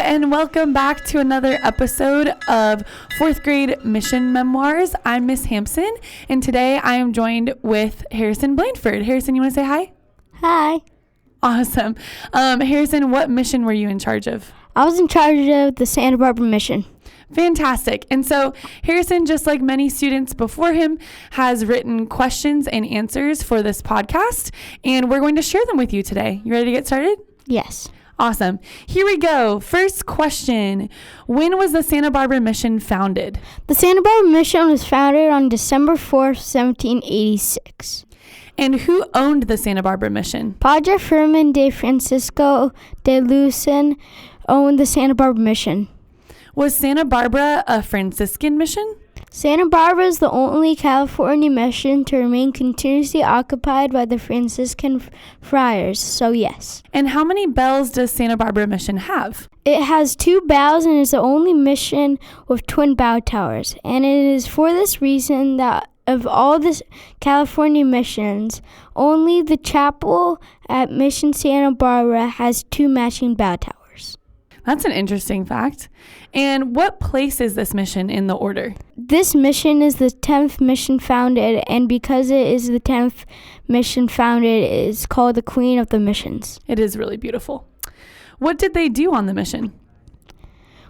and welcome back to another episode of 4th grade Mission Memoirs. I'm Miss Hampson, and today I am joined with Harrison Blanford. Harrison, you want to say hi? Hi. Awesome. Harrison, what mission were you in charge of? I was in charge of the Santa Barbara mission. Fantastic. And so Harrison, just like many students before him, has written questions and answers for this podcast, and we're going to share them with you today. You ready to get started? Yes. Awesome. Here we go. First question. When was the Santa Barbara mission founded? The Santa Barbara mission was founded on December 4th, 1786. And who owned the Santa Barbara mission? Padre Firmin de Francisco de Lucen owned the Santa Barbara mission. Was Santa Barbara a Franciscan mission? Santa Barbara is the only California mission to remain continuously occupied by the Franciscan friars, so yes. And how many bells does Santa Barbara mission have? It has 2 bells and is the only mission with twin bell towers. And it is for this reason that of all the California missions, only the chapel at Mission Santa Barbara has 2 matching bell towers. That's an interesting fact. And what place is this mission in the order? This mission is the 10th mission founded, and because it is the 10th mission founded, it is called the Queen of the Missions. It is really beautiful. What did they do on the mission?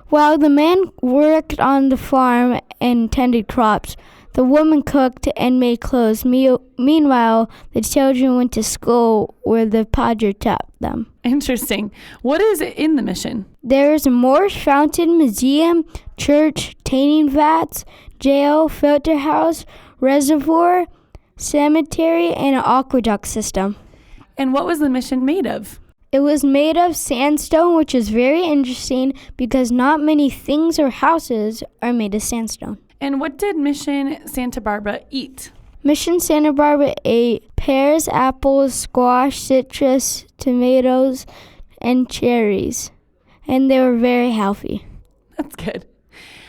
While the man worked on the farm and tended crops, the woman cooked and made clothes. Meanwhile, the children went to school where the padre taught them. Interesting. What is in the mission? There is a Moorish fountain, museum, church, tanning vats, jail, filter house, reservoir, cemetery, and an aqueduct system. And what was the mission made of? It was made of sandstone, which is very interesting because not many things or houses are made of sandstone. And what did Mission Santa Barbara eat? Mission Santa Barbara ate pears, apples, squash, citrus, tomatoes, and cherries. And they were very healthy. That's good.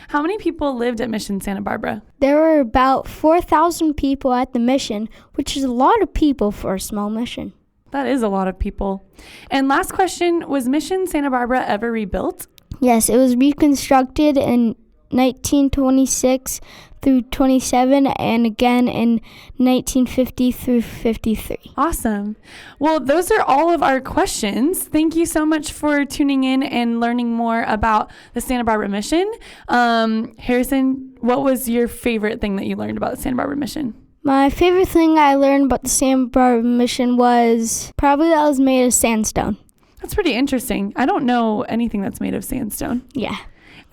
How many people lived at Mission Santa Barbara? There were about 4,000 people at the mission, which is a lot of people for a small mission. That is a lot of people. And last question, was Mission Santa Barbara ever rebuilt? Yes, it was reconstructed in 1926 through 27 and again in 1950 through 53. Awesome. Well, those are all of our questions. Thank you so much for tuning in and learning more about the Santa Barbara mission. Harrison, what was your favorite thing that you learned about the Santa Barbara mission? My favorite thing I learned about the Santa Barbara mission was probably that it was made of sandstone. That's pretty interesting. I don't know anything that's made of sandstone. Yeah.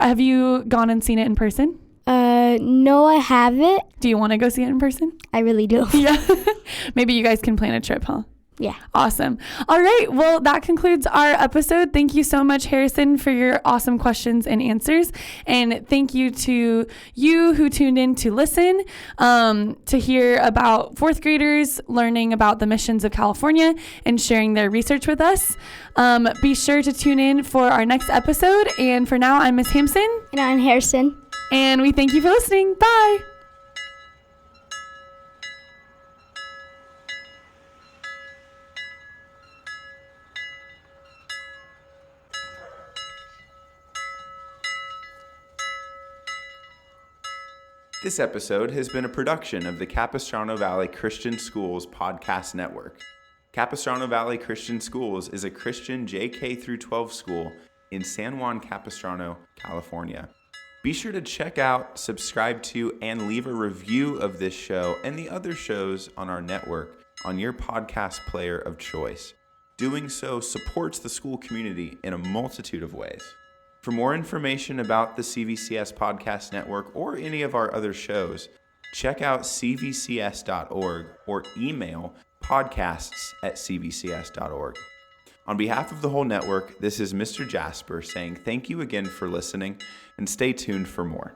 Have you gone and seen it in person? No, I haven't. Do you want to go see it in person? I really do. Yeah. Maybe you guys can plan a trip, huh? Yeah. Awesome. All right. Well, that concludes our episode. Thank you so much, Harrison, for your awesome questions and answers. And thank you to you who tuned in to listen, to hear about 4th graders learning about the missions of California and sharing their research with us. Be sure to tune in for our next episode. And for now, I'm Miss Hampson. And I'm Harrison. And we thank you for listening. Bye. This episode has been a production of the Capistrano Valley Christian Schools Podcast Network. Capistrano Valley Christian Schools is a Christian JK through 12 school in San Juan Capistrano, California. Be sure to check out, subscribe to, and leave a review of this show and the other shows on our network on your podcast player of choice. Doing so supports the school community in a multitude of ways. For more information about the CVCS Podcast Network or any of our other shows, check out cvcs.org or email podcasts@cvcs.org. On behalf of the whole network, this is Mr. Jasper saying thank you again for listening and stay tuned for more.